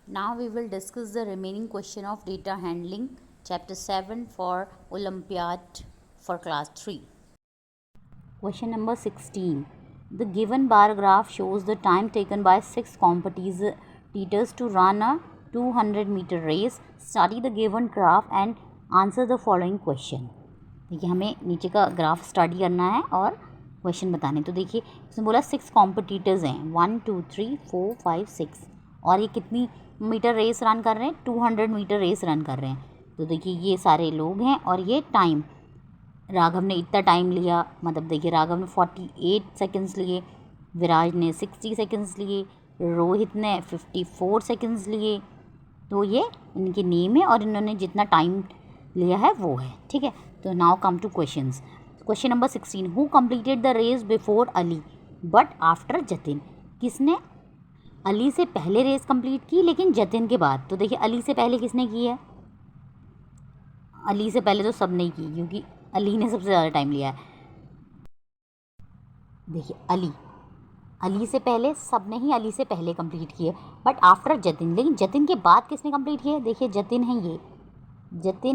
Now we will discuss the remaining question of data handling, chapter 7 for Olympiad for class 3. Question number 16. The given bar graph shows the time taken by 6 competitors to run a 200-meter race. Study the given graph and answer the following question. देखिए हमें नीचे का graph study करना है और question बताने। तो देखिए इसमें बोला 6 कॉम्पिटिटर्स हैं, 1 2 3 4 5 6, और ये कितनी मीटर रेस रन कर रहे हैं? 200 मीटर रेस रन कर रहे हैं। तो देखिए ये सारे लोग हैं और ये टाइम, राघव ने इतना टाइम लिया, मतलब देखिए राघव ने 48 सेकंड्स लिए, विराज ने 60 सेकंड्स लिए, रोहित ने 54 सेकंड्स लिए। तो ये इनके नेम है और इन्होंने जितना टाइम लिया है वो है, ठीक है। तो now come to questions. Question number 16, who completed the race before Ali but after Jatin? किसने अली से पहले रेस कंप्लीट की लेकिन जतिन के बाद? तो देखिए अली से पहले किसने की है? अली से पहले तो सब ने की, क्योंकि अली ने सबसे ज़्यादा टाइम लिया है। देखिए अली से पहले सब ने ही अली से पहले कंप्लीट किए, बट आफ्टर जतिन, लेकिन जतिन के बाद किसने कंप्लीट किया? देखिए जतिन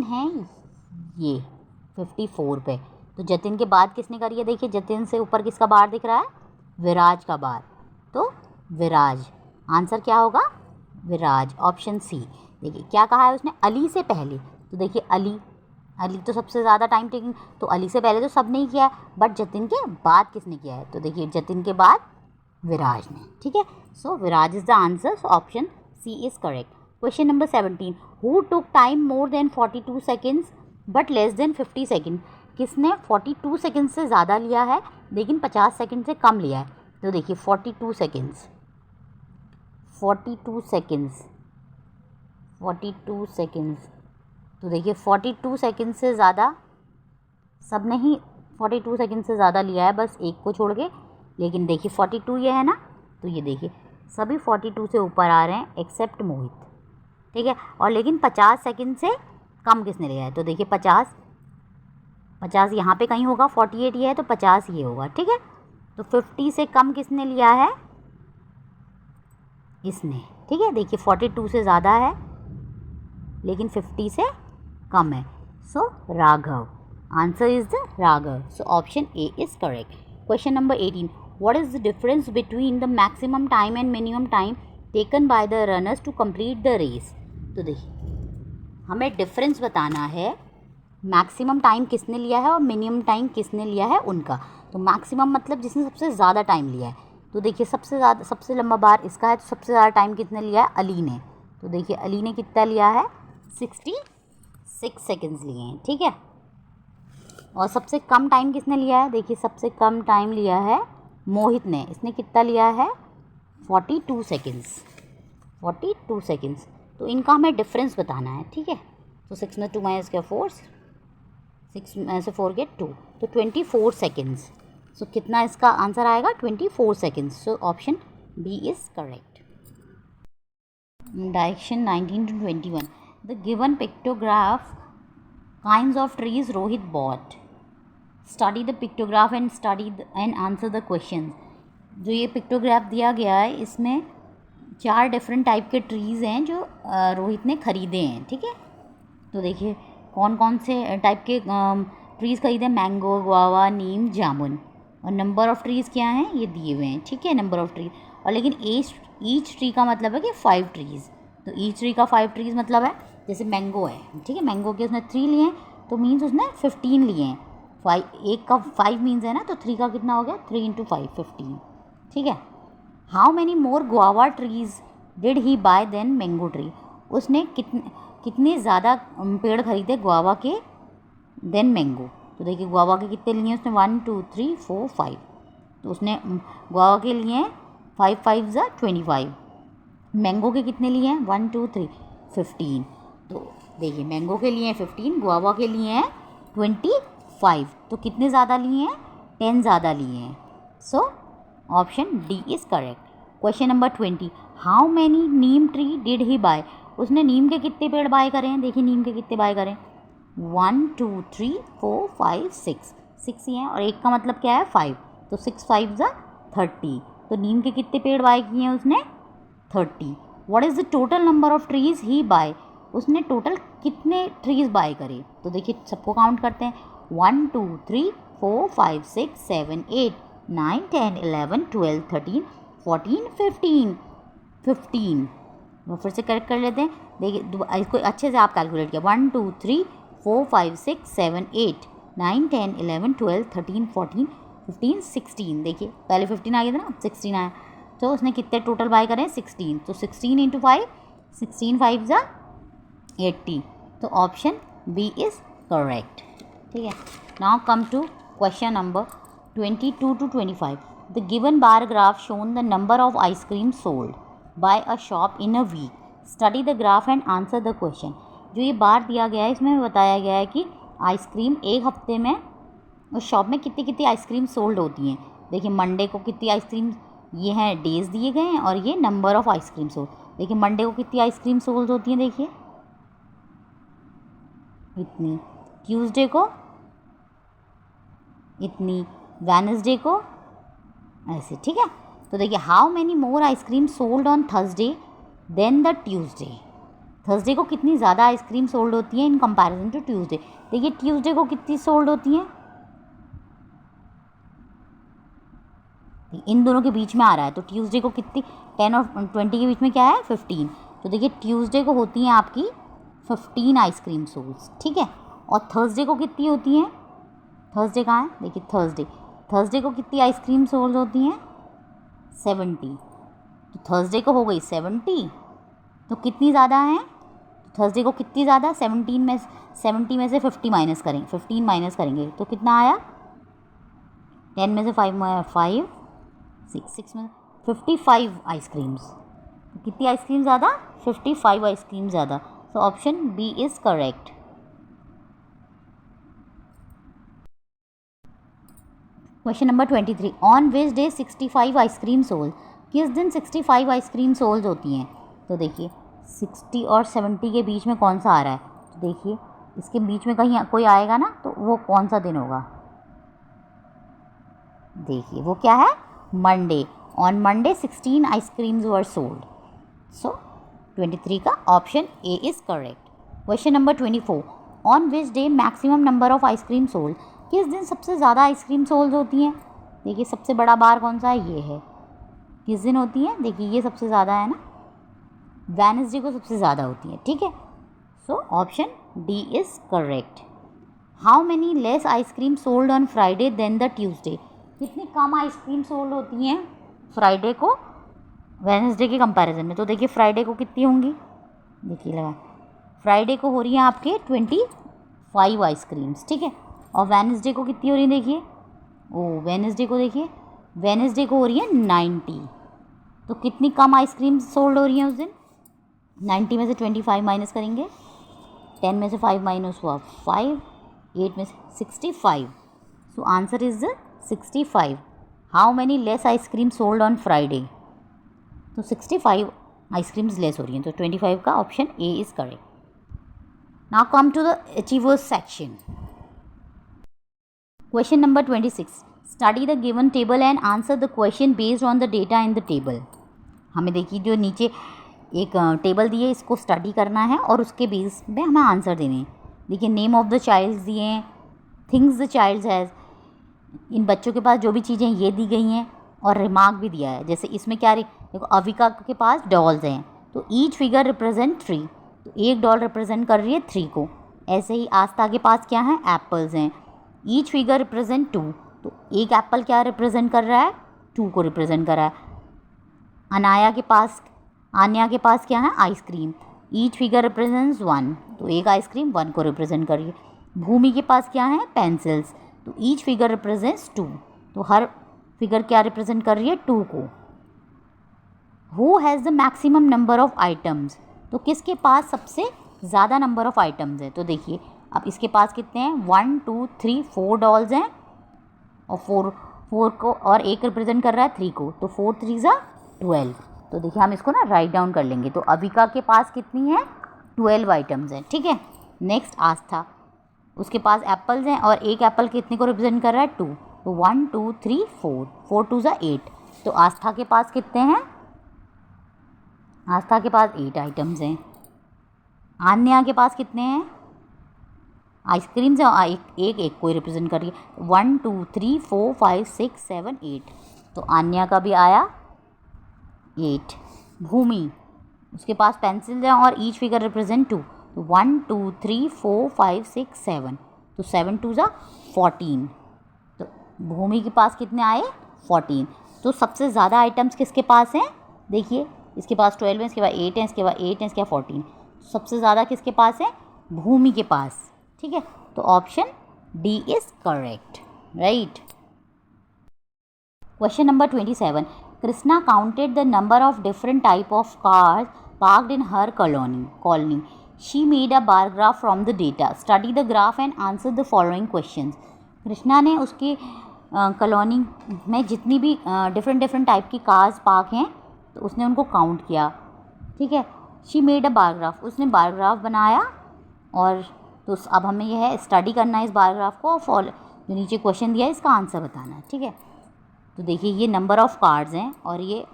है ये 54 पे। तो जतिन के बाद किसने करी है? देखिए जतिन से ऊपर किसका बार दिख रहा है? विराज का बार। तो विराज, आंसर क्या होगा? विराज, ऑप्शन सी। देखिए क्या कहा है उसने? अली से पहले। तो देखिए अली तो सबसे ज़्यादा टाइम टेकिंग, तो अली से पहले तो सब ने ही किया है, बट जतिन के बाद किसने किया है? तो देखिए जतिन के बाद विराज ने, ठीक है। So Viraj is the answer, so option C is correct. Question number 17, who took time more than 42 seconds but less than 50 second? किसने 42 सेकेंड से ज़्यादा लिया है लेकिन 50 सेकेंड से कम लिया है? तो देखिए 42 सेकेंड्स, तो देखिए 42 सेकेंड से ज़्यादा सब ने ही 42 सेकेंड से ज़्यादा लिया है, बस एक को छोड़ के। लेकिन देखिए 42 ये है ना, तो ये देखिए सभी 42 से ऊपर आ रहे हैं एक्सेप्ट मोहित, ठीक है। और लेकिन 50 सेकेंड से कम किसने लिया है? तो देखिए 50 यहाँ पे कहीं होगा, 48 ये है तो 50 ये होगा, ठीक है। तो 50 से कम किसने लिया है? इसने, ठीक है। देखिए 42 से ज़्यादा है लेकिन 50 से कम है, so Raghav, answer is the Raghav, so option A is correct. Question number 18, what is the difference between the maximum time and minimum time taken by the runners to complete the race? तो देखिए हमें डिफरेंस बताना है, maximum time किसने लिया है और minimum time किसने लिया है उनका। तो मैक्सिमम मतलब जिसने सबसे ज़्यादा टाइम लिया है। तो देखिए सबसे लंबा बार इसका है, तो सबसे ज़्यादा टाइम किसने लिया है? अली ने। तो देखिए अली ने कितना लिया है? 66 सेकेंड्स लिए हैं, ठीक है। और सबसे कम टाइम किसने लिया है? देखिए सबसे कम टाइम लिया है मोहित ने, इसने कितना लिया है? 42 सेकेंड्स। तो इनका हमें डिफरेंस बताना है, ठीक है। तो 6 में 2 माइनस क्या 4, 6 में से 4 गेट 2, तो 24 सेकेंड्स। सो कितना इसका आंसर आएगा? 24 seconds, so option B is correct. Direction 19 to 21, the given pictograph kinds of trees Rohit bought. Study the pictograph and answer the question. जो ये पिक्टोग्राफ दिया गया है इसमें 4 डिफरेंट टाइप के ट्रीज़ हैं जो रोहित ने ख़रीदे हैं, ठीक है। तो देखिए कौन कौन से टाइप के ट्रीज़ खरीदे? मैंगो, गुआवा, नीम, जामुन। और नंबर ऑफ़ ट्रीज़ क्या हैं ये दिए हुए हैं, ठीक है, नंबर ऑफ़ ट्रीज। और लेकिन ईच ट्री का मतलब है कि 5 ट्रीज़। तो ईच ट्री का 5 ट्रीज़ मतलब है, जैसे मैंगो है, ठीक है, मैंगो के उसने 3 लिए हैं तो मीन्स उसने 15 लिए हैं। 5, एक का 5 मीन्स है ना, तो 3 का कितना हो गया? 3 × 5 15, ठीक है। How many more guava trees did he buy than mango tree? उसने कितने ज़्यादा पेड़ खरीदे गुआवा के देन मैंगो? तो देखिए गुआवा के कितने लिए उसने? 1 2 3 4 5। तो उसने गुआवा के लिए 5 5 ज़ा 25। मैंगो के कितने लिए हैं? 1 2 3 15। तो देखिए मैंगो के लिए 15, गुआवा के लिए हैं 25। तो कितने ज़्यादा लिए हैं? 10 ज़्यादा लिए हैं, so option D is correct. Question number 20, how many neem tree did he buy? उसने नीम के कितने पेड़ बाय करें हैं? देखिए नीम के कितने बाय करें? 1 2 3 4 5 6 ही हैं, और एक का मतलब क्या है? 5। तो 6 5 ज़ा 30। तो नीम के कितने पेड़ बाय किए हैं उसने? 30। What is the total number of trees he buy, उसने टोटल कितने ट्रीज़ बाय करे। तो देखिए सबको काउंट करते हैं, 1 2 3 4 5 6 7 8 9 10 11 12 13 14 15 15। वो फिर से करेक्ट कर लेते हैं, देखिए इसको अच्छे से आप कैलकुलेट किया, 1 2 3 4 5 6 7 8 9 10 11 12 13 14 15 16। देखिए पहले 15 आ गया था ना, 16 आया, तो उसने कितने टोटल बाय करें 16, तो 16 इंटू 5, 16 5 ज़ा 80, तो ऑप्शन बी इज़ करेक्ट। ठीक है, now come to question number 22 to 25। The given bar graph shown the number of ice cream sold by a shop in a week, study the graph and answer the question. जो ये बार दिया गया है इसमें बताया गया है कि आइसक्रीम एक हफ्ते में उस शॉप में कितनी कितनी आइसक्रीम सोल्ड होती हैं। देखिए मंडे को कितनी आइसक्रीम, ये हैं डेज दिए गए हैं और ये नंबर ऑफ आइसक्रीम सोल्ड। देखिए मंडे को कितनी आइसक्रीम सोल्ड होती हैं, देखिए इतनी, ट्यूसडे को इतनी, वेडनेसडे को ऐसे। ठीक है, तो देखिए how many more ice cream sold on Thursday than the Tuesday, Thursday को कितनी ज़्यादा आइसक्रीम सोल्ड होती हैं इन कंपैरिजन टू ट्यूसडे। देखिए ट्यूसडे को कितनी सोल्ड होती हैं, इन दोनों के बीच में आ रहा है, तो ट्यूसडे को कितनी, 10 और 20 के बीच में क्या है 15, तो देखिए ट्यूसडे को होती हैं आपकी 15 आइसक्रीम सोल्स। ठीक है, और थर्सडे को कितनी होती हैं, थर्सडे कहाँ है, देखिए थर्सडे को कितनी आइसक्रीम सोल्स होती हैं 70, तो थर्सडे को हो गई 70, तो कितनी ज़्यादा है, थर्सडे को कितनी ज़्यादा, 70 में से 50 माइनस करेंगे, 15 माइनस करेंगे तो कितना आया, 10 में से 5 6 में 55 आइसक्रीम्स, तो कितनी आइसक्रीम ज़्यादा, 55 आइसक्रीम ज़्यादा, तो option B is correct. Question number 23, on which day 65 ice cream sold, किस दिन 65 आइसक्रीम सोल्ड होती हैं। तो देखिए 60 और 70 के बीच में कौन सा आ रहा है, तो देखिए इसके बीच में कहीं कोई आएगा ना, तो वो कौन सा दिन होगा, देखिए वो क्या है, Monday. On Monday 16 ice creams were sold, so 23 का option A is correct. Question number 24, on which day maximum number of ice cream sold, किस दिन सबसे ज़्यादा आइसक्रीम सोल्ड होती हैं। देखिए सबसे बड़ा बार कौन सा है, ये है, किस दिन होती है, देखिए ये सबसे ज़्यादा है ना, वेडनेसडे को सबसे ज़्यादा होती है। ठीक है, so option D is correct. How many less ice cream sold on Friday than the Tuesday, कितनी कम आइसक्रीम सोल्ड होती हैं फ्राइडे को वेडनेसडे के कंपैरिजन में। तो देखिए फ्राइडे को कितनी होंगी, देखिए लगा, फ्राइडे को हो रही है आपके 25 आइसक्रीम्स। ठीक है, और वेडनेसडे को कितनी हो रही है, देखिए वेडनेसडे को देखिए, वेडनेसडे को हो रही है 90, तो कितनी कम आइसक्रीम सोल्ड हो रही हैं उस दिन, 90 में से 25 माइनस करेंगे, 10 में से 5 माइनस हुआ 5, 8 में से 65, so answer is 65। How many less ice cream sold on Friday, तो 65 आइसक्रीम्स लेस हो रही हैं, तो 25 का option A is correct. Now come to the achievers section. Question number 26, study the given table and answer the question based on the data in the table. हमें देखिए जो नीचे एक टेबल दी है, इसको स्टडी करना है और उसके बेस पे हमें आंसर देने हैं। देखिए नेम ऑफ द चाइल्ड दिए हैं, थिंग्स द चाइल्ड हैज़, इन बच्चों के पास जो भी चीज़ें ये दी गई हैं, और रिमार्क भी दिया है। जैसे इसमें क्या देखो, अविका के पास डॉल्स हैं, तो ईच फिगर रिप्रेजेंट 3, तो एक डॉल रिप्रेजेंट कर रही है 3 को। ऐसे ही आस्था के पास क्या है, एप्पल्स हैं, ईच फिगर रिप्रेजेंट 2, तो एक एप्पल क्या रिप्रेजेंट कर रहा है, 2 को रिप्रेजेंट कर रहा है। आन्या के पास क्या है, आइसक्रीम, ईच फिगर रिप्रेजेंट्स 1, तो एक आइसक्रीम 1 को रिप्रेजेंट कर रही है। भूमि के पास क्या है, पेंसिल्स, तो ईच फिगर रिप्रेजेंट्स 2, तो हर फिगर क्या रिप्रेजेंट कर रही है, 2 को। Who has the maximum number of items, तो किसके पास सबसे ज़्यादा नंबर ऑफ आइटम्स है। तो देखिए अब इसके पास कितने हैं, 1 2 3 4 डॉल्स हैं, और 4 को, और एक रिप्रेजेंट कर रहा है 3 को, तो 4 3 ज़ा 12। तो देखिए हम इसको ना राइट डाउन कर लेंगे, तो अविका के पास कितनी है, 12 आइटम्स हैं। ठीक है, नेक्स्ट आस्था, उसके पास एप्पल्स हैं, और एक एप्पल कितने को रिप्रेजेंट कर रहा है, 2, तो 1 2 3 4 4 2 ज़ा 8, तो आस्था के पास कितने हैं, आस्था के पास 8 आइटम्स हैं। आन्या के पास कितने हैं? आइसक्रीम से एक एक कोई रिप्रेजेंट करिए। 1 2 3 4 5 6 7 8, तो आन्या का भी आया 8। भूमि, उसके पास पेंसिल्स हैं और ईच फिगर रिप्रेजेंट 2, तो 1 2 3 4 5 6 7, तो 7 2 ज़ा 14। तो भूमि के पास कितने आए? 14। तो सबसे ज़्यादा आइटम्स किसके पास हैं? देखिए, इसके पास 12 है, इसके बाद 8 है, इसके बाद 8 है, इसके बाद 14। सबसे ज़्यादा किसके पास है? भूमि के पास। ठीक है, तो option D is correct, right. Question number 27, Krishna counted the number of different type of cars parked in her colony. She made a bar graph from the data. Study the graph and answer the following questions. Krishna ने उसकी colony में जितनी भी different type की cars park हैं, तो उसने उनको काउंट किया. ठीक है, she made a bar graph, उसने बार ग्राफ बनाया. और तो अब हमें यह है स्टडी करना है इस बार ग्राफ को, और जो नीचे क्वेश्चन दिया है इसका आंसर बताना है. ठीक है, तो देखिए ये नंबर ऑफ़ कार्ड्स हैं और ये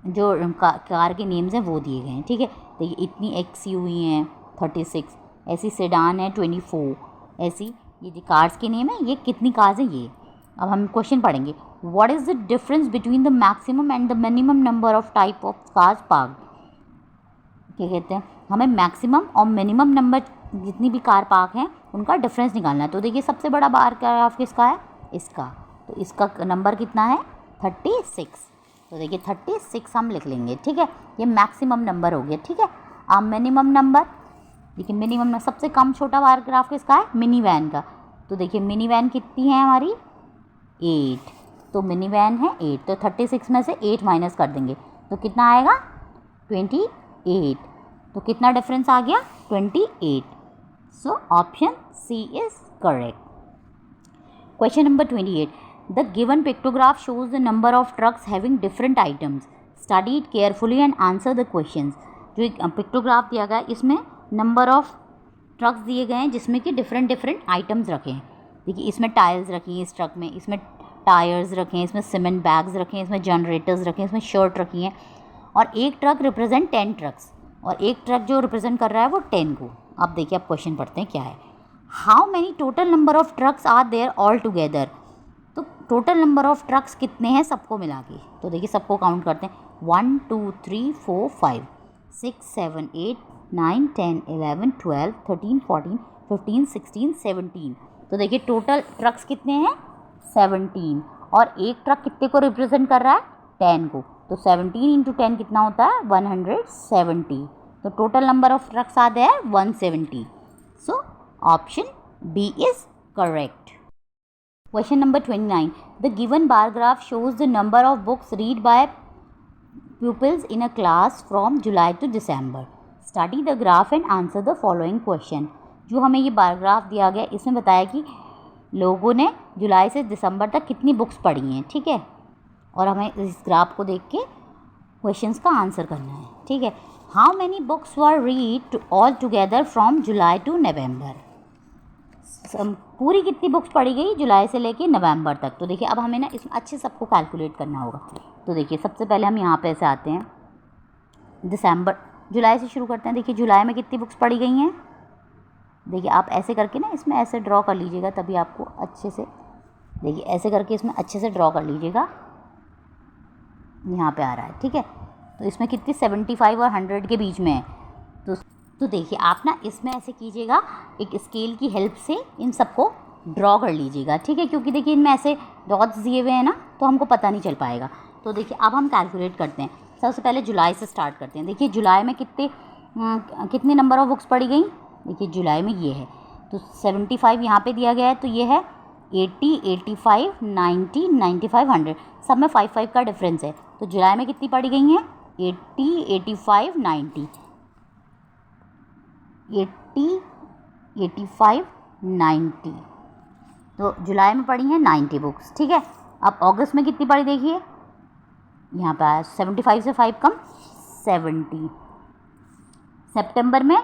जो कार के नेम्स हैं वो दिए गए हैं. ठीक है, देखिए इतनी XUV हैं 36, ऐसी सेडान है 24, ऐसी ये जो कार्स के नेम है, ये कितनी कार्स हैं ये. अब हम क्वेश्चन पढ़ेंगे. What is the difference between the maximum and the minimum number of type of cars park. क्या कहते हैं, हमें मैक्सिमम और मिनिमम नंबर जितनी भी कार पार्क हैं उनका डिफरेंस निकालना है. तो देखिए सबसे बड़ा बार ग्राफ किसका है? इसका. तो इसका नंबर कितना है? 36. तो देखिए 36 हम लिख लेंगे. ठीक है, ये मैक्सिमम नंबर हो गया. ठीक है, अब मिनिमम नंबर, देखिए मिनिमम सबसे कम छोटा बार ग्राफ किसका है? मिनी वैन का. तो देखिए मिनी वैन कितनी है हमारी? 8. तो मिनी वैन है 8, तो 36 में से 8 माइनस कर देंगे तो कितना आएगा? 28. तो कितना डिफरेंस आ गया? 28. So option C is correct. Question number 28. The given pictograph shows the number of trucks having different items. Study it carefully and answer the questions. जो एक पिक्टोग्राफ दिया गया है इसमें नंबर ऑफ ट्रक्स दिए गए हैं जिसमें कि डिफरेंट आइटम्स रखे हैं. देखिए इसमें टाइल्स रखी हैं इस ट्रक में, इसमें टायर्स रखे हैं, इसमें सीमेंट बैग्स रखे हैं, इसमें जनरेटर्स रखे हैं, इसमें शर्ट रखी हैं. और एक ट्रक रिप्रेजेंट 10 ट्रक्स और एक ट्रक जो रिप्रेजेंट कर रहा है वो 10 को. अब देखिए आप क्वेश्चन पढ़ते हैं क्या है. How many total number of trucks are there all together. तो टोटल नंबर ऑफ़ ट्रक्स कितने हैं सबको मिला के. तो देखिए सबको काउंट करते हैं. 1 2 3 4 5 6 7 8 9 10 11 12 13 14 15 16 17. तो देखिए टोटल ट्रक्स कितने हैं? 17. और एक ट्रक कितने को रिप्रेजेंट कर रहा है? 10 को. तो 17 इंटू 10 कितना होता है? 170. तो टोटल नंबर ऑफ ट्रक्स आते हैं 170. So option B is correct. Question number 29. The given bar graph shows the number of books read by pupils in a class from July to December. Study the graph and answer the following question. जो हमें ये bar graph दिया गया इसमें बताया कि लोगों ने जुलाई से दिसंबर तक कितनी बुक्स पढ़ी हैं. ठीक है, और हमें इस ग्राफ को देख के क्वेश्चंस का आंसर करना है. ठीक है, how many books were read all together from July to November. पूरी कितनी बुक्स पढ़ी गई जुलाई से लेके नवंबर तक. तो देखिए अब हमें ना इसमें अच्छे सबको कैलकुलेट करना होगा. तो देखिए सबसे पहले हम यहाँ पे ऐसे आते हैं. दिसंबर, जुलाई से शुरू करते हैं. देखिए जुलाई में कितनी बुक्स पढ़ी गई हैं. देखिए आप ऐसे करके ना इसमें ऐसे ड्रॉ कर लीजिएगा तभी आपको अच्छे से, देखिए ऐसे करके इसमें अच्छे से ड्रॉ कर लीजिएगा. यहाँ पे आ रहा है. ठीक है, तो इसमें कितनी 75 और 100 के बीच में है. तो देखिए आप ना इसमें ऐसे कीजिएगा, एक स्केल की हेल्प से इन सबको ड्रॉ कर लीजिएगा. ठीक है, क्योंकि देखिए इनमें ऐसे डॉट्स दिए हुए हैं ना तो हमको पता नहीं चल पाएगा. तो देखिए अब हम कैलकुलेट करते हैं. सबसे पहले जुलाई से स्टार्ट करते हैं. देखिए जुलाई में कितने नंबर ऑफ बुक्स पढ़ी गई. देखिए जुलाई में ये है तो 75 यहाँ पे दिया गया है. तो ये है 80 85 90 95 100, सब में 5 का डिफरेंस है. तो जुलाई में कितनी पढ़ी गई हैं? 80 85 90, 80 85 90. तो जुलाई में पढ़ी हैं 90 बुक्स. ठीक है, अब अगस्त में कितनी पढ़ी देखिए यहाँ पे आया 75 से 5 कम 70. सितंबर में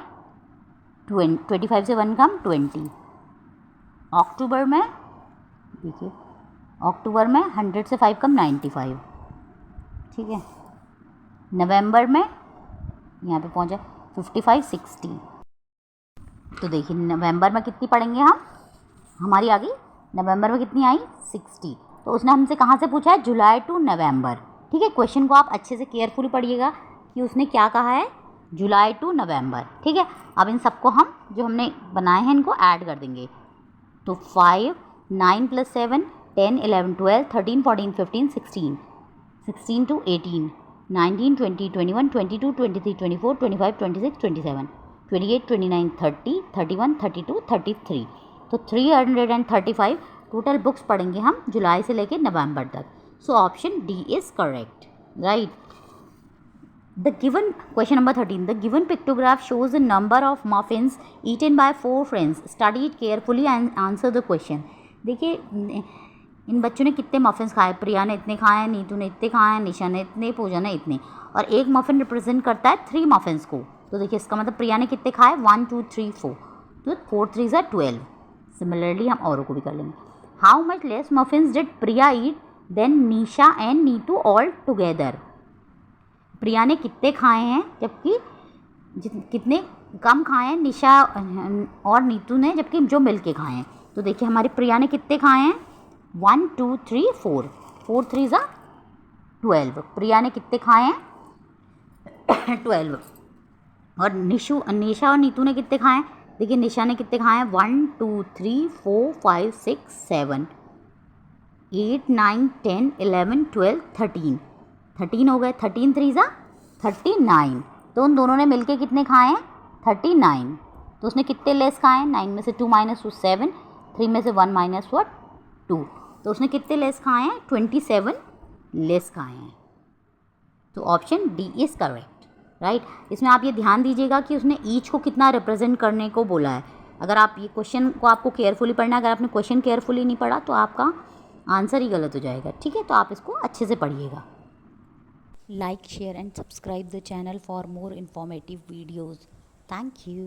25 से 1 कम 20. अक्टूबर में देखिए, अक्टूबर में 100 से 5 कम 95. ठीक है, नवंबर में यहाँ पे पहुँचा 55, 60। तो देखिए नवंबर में कितनी पढ़ेंगे हम, हमारी आ गई नवंबर में कितनी आई 60। तो उसने हमसे कहाँ से पूछा है, जुलाई टू नवंबर। ठीक है, क्वेश्चन को आप अच्छे से केयरफुली पढ़िएगा कि उसने क्या कहा है, जुलाई टू नवंबर। ठीक है, अब इन सबको हम जो हमने बनाए हैं इनको ऐड कर देंगे। तो 5, 9 + 7, 10, 11, 12, 13, 14, 15, 16, 16 to 18, 19, 20, 21, 22, 23, 24, 25, 26, 27, 28, 29, 30, 31, 32, 33। तो 335 टोटल बुक्स पढ़ेंगे हम जुलाई से लेकर नवंबर तक। सो option D is correct, right. The given question number 13. The given pictograph shows the number of muffins eaten by 4 friends. Study it carefully and answer the question. देखिए इन बच्चों ने कितने मफ़िन्स खाए, प्रिया ने इतने खाए, नीतू ने इतने खाए, निशा ने इतने, पूजा ने इतने, और एक मफ़िन रिप्रेजेंट करता है 3 मफ़िन्स को। तो देखिए इसका मतलब प्रिया ने कितने खाए, 1, 2, 3, 4, तो 4 3 are 12। सिमिलरली हम औरों को भी कर लेंगे। How much less muffins did Priya eat than Nisha and Nitu all together. Priya ने कितने खाए हैं जबकि कितने कम खाए हैं निशा और नीतू ने, जबकि जो मिलके खाए हैं। तो देखिए हमारी प्रिया ने कितने खाए हैं, 1, 2, 3, 4, 4 3 are 12। प्रिया ने कितने खाए हैं 12। और निशा और नीतू ने कितने खाए हैं, देखिए निशा ने कितने खाए हैं, 1, 2, 3, 4, 5, 6, 7, 8, 9, 10, 11, 12, 13, 13 हो गए, 13 3 are 39। तो उन दोनों ने मिलके कितने खाए हैं, 39। तो उसने कितने लेस खाए हैं, 9 में से 2 - 2 7, 3 में से 1 - 1 2। तो उसने कितने लेस खाए हैं, 27 लेस खाए हैं। तो option D is correct, right. इसमें आप ये ध्यान दीजिएगा कि उसने ईच को कितना रिप्रेजेंट करने को बोला है। अगर आप ये क्वेश्चन को आपको केयरफुली पढ़ना है, अगर आपने क्वेश्चन केयरफुली नहीं पढ़ा तो आपका आंसर ही गलत हो जाएगा। ठीक है, तो आप इसको अच्छे से पढ़िएगा। Like, share and subscribe the channel for more informative videos. Thank you.